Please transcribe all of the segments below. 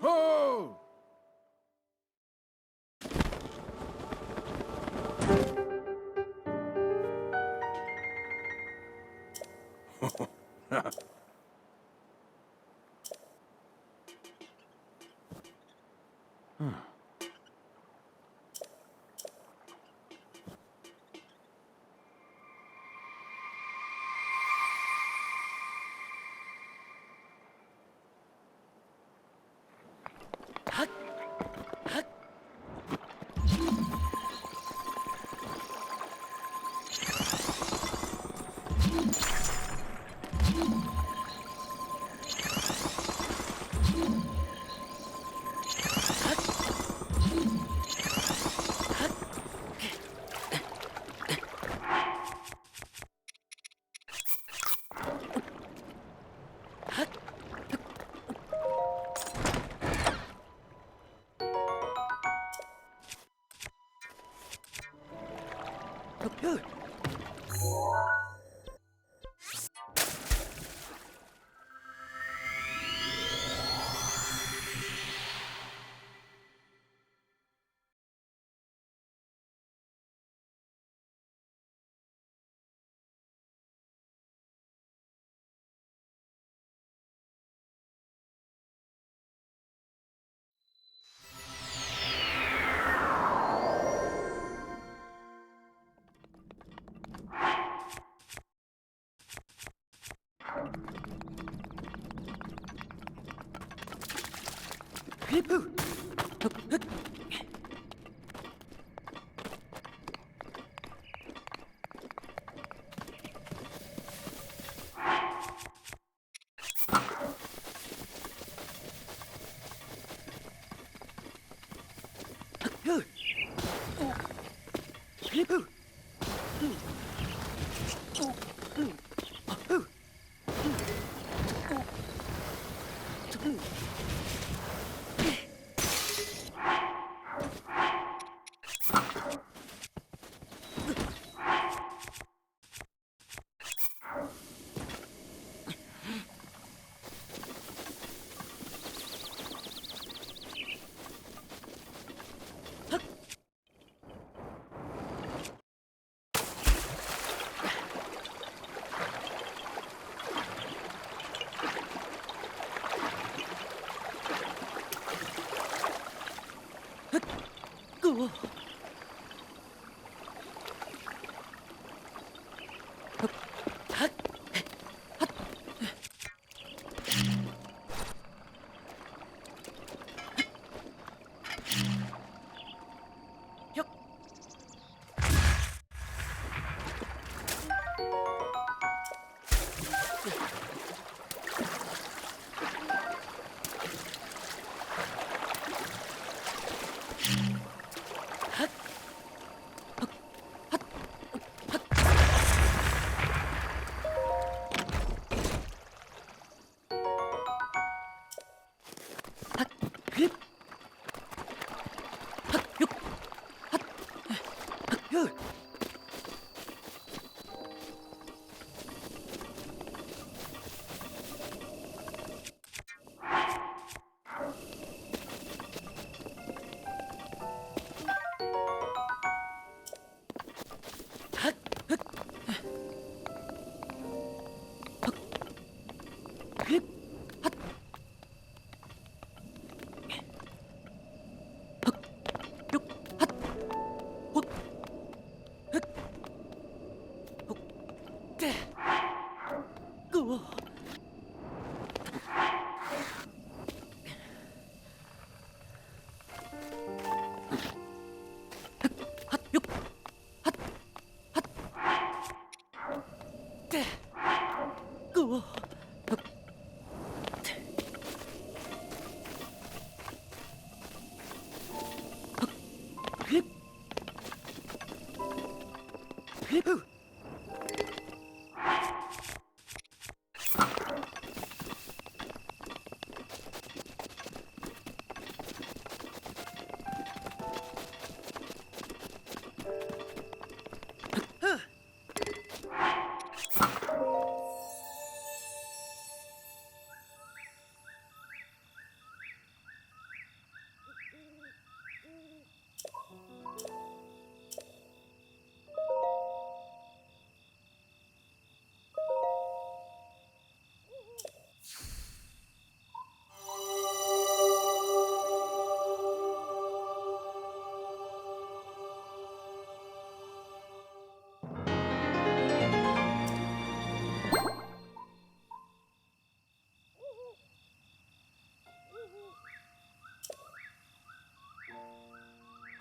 호!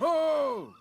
Ho!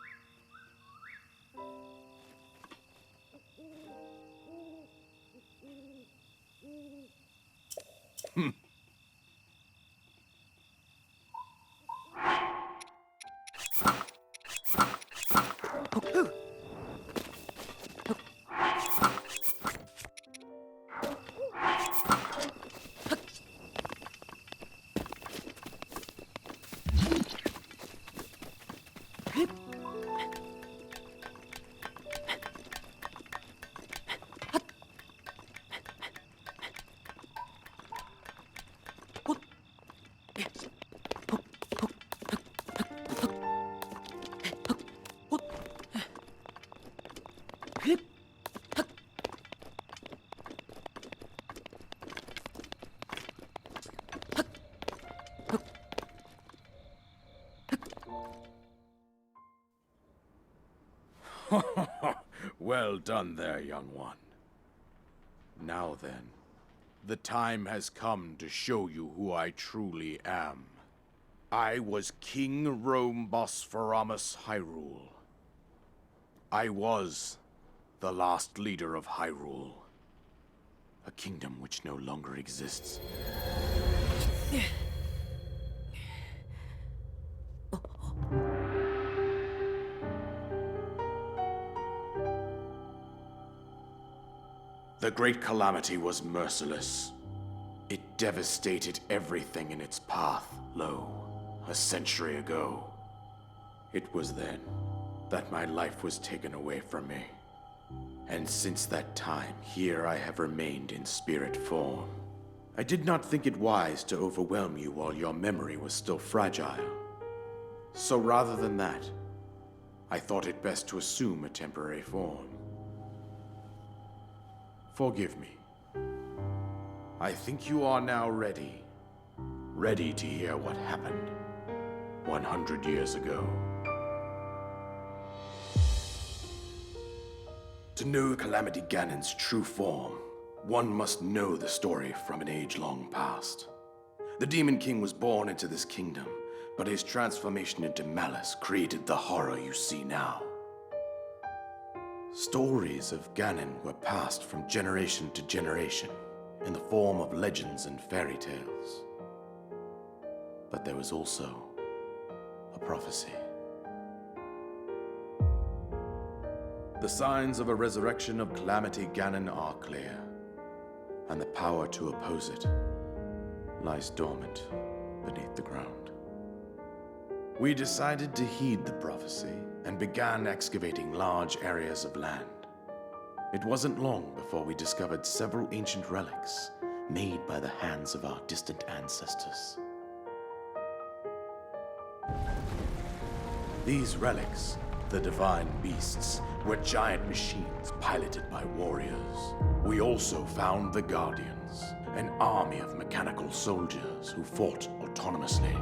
Well done there, young one. Now then, the time has come to show you who I truly am. I was King Rome Bosphoramos Hyrule. I was the last leader of Hyrule, a kingdom which no longer exists. The Great Calamity was merciless. It devastated everything in its path, a century ago. It was then that my life was taken away from me. And since that time, here I have remained in spirit form. I did not think it wise to overwhelm you while your memory was still fragile. So rather than that, I thought it best to assume a temporary form. Forgive me. I think you are now ready. Ready to hear what happened 100 years ago. To know Calamity Ganon's true form, one must know the story from an age-long past. The Demon King was born into this kingdom, but his transformation into malice created the horror you see now. Stories of Ganon were passed from generation to generation in the form of legends and fairy tales. But there was also a prophecy. The signs of a resurrection of Calamity Ganon are clear, and the power to oppose it lies dormant beneath the ground. We decided to heed the prophecy and began excavating large areas of land. It wasn't long before we discovered several ancient relics made by the hands of our distant ancestors. These relics, the divine beasts, were giant machines piloted by warriors. We also found the Guardians, an army of mechanical soldiers who fought autonomously.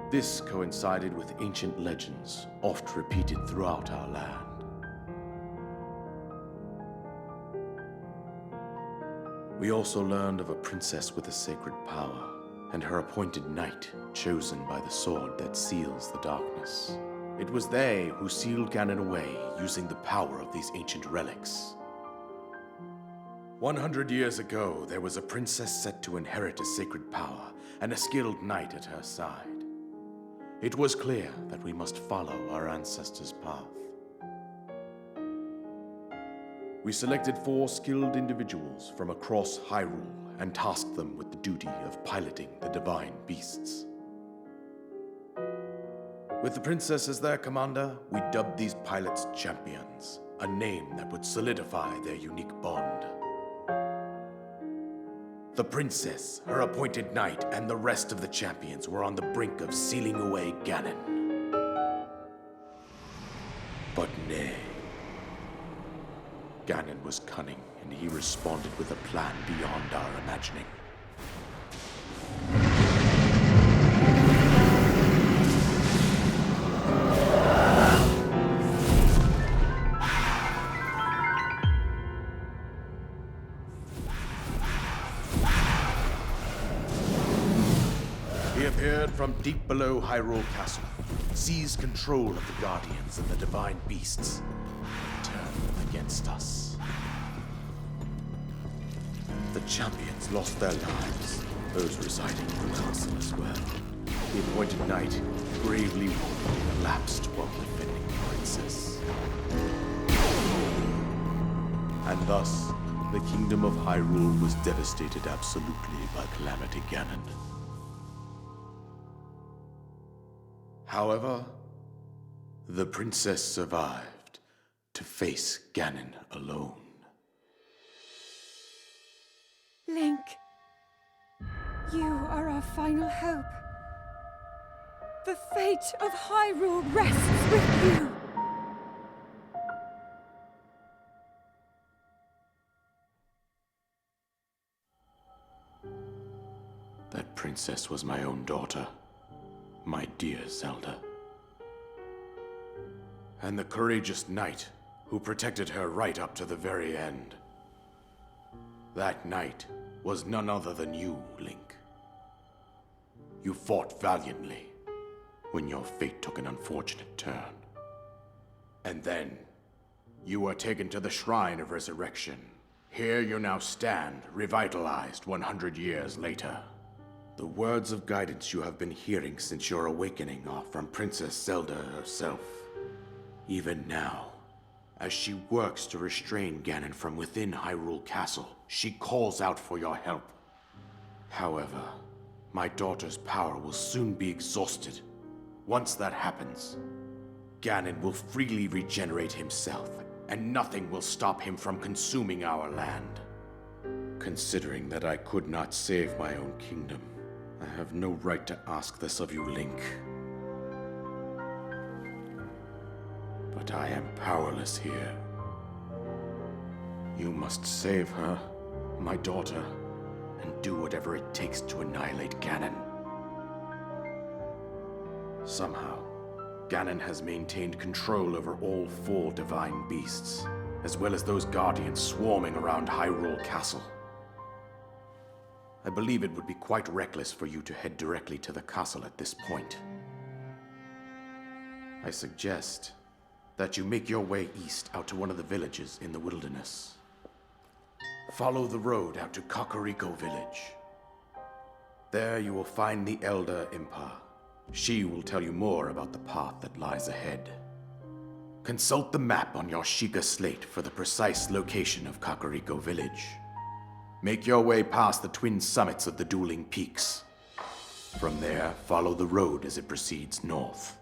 This coincided with ancient legends, oft repeated throughout our land. We also learned of a princess with a sacred power, and her appointed knight, chosen by the sword that seals the darkness. It was they who sealed Ganon away using the power of these ancient relics. 100 years ago, there was a princess set to inherit a sacred power and a skilled knight at her side. It was clear that we must follow our ancestors' path. We selected 4 skilled individuals from across Hyrule and tasked them with the duty of piloting the divine beasts. With the princess as their commander, we dubbed these pilots champions, a name that would solidify their unique bond. The princess, her appointed knight, and the rest of the champions were on the brink of sealing away Ganon. But nay. Ganon was cunning, and he responded with a plan beyond our imagining. He appeared from deep deep below Hyrule Castle, seize control of the Guardians and the Divine Beasts, and turn them against us. The champions lost their lives, those residing in the castle as well. The appointed knight, bravely wounded, collapsed while defending the princess. And thus, the kingdom of Hyrule was devastated absolutely by Calamity Ganon. However, the princess survived to face Ganon alone. Link, you are our final hope. The fate of Hyrule rests with you. That princess was my own daughter, my dear Zelda. And the courageous knight who protected her right up to the very end. That knight was none other than you, Link. You fought valiantly when your fate took an unfortunate turn. And then, you were taken to the Shrine of Resurrection. Here you now stand, revitalized 100 years later. The words of guidance you have been hearing since your awakening are from Princess Zelda herself. Even now, as she works to restrain Ganon from within Hyrule Castle, she calls out for your help. However, my daughter's power will soon be exhausted. Once that happens, Ganon will freely regenerate himself, and nothing will stop him from consuming our land. Considering that I could not save my own kingdom, I have no right to ask this of you, Link. But I am powerless here. You must save her, my daughter, and do whatever it takes to annihilate Ganon. Somehow, Ganon has maintained control over all 4 divine beasts, as well as those guardians swarming around Hyrule Castle. I believe it would be quite reckless for you to head directly to the castle at this point. I suggest that you make your way east out to one of the villages in the wilderness. Follow the road out to Kakariko Village. There you will find the Elder Impa. She will tell you more about the path that lies ahead. Consult the map on your Sheikah slate for the precise location of Kakariko Village. Make your way past the twin summits of the dueling peaks. From there, follow the road as it proceeds north.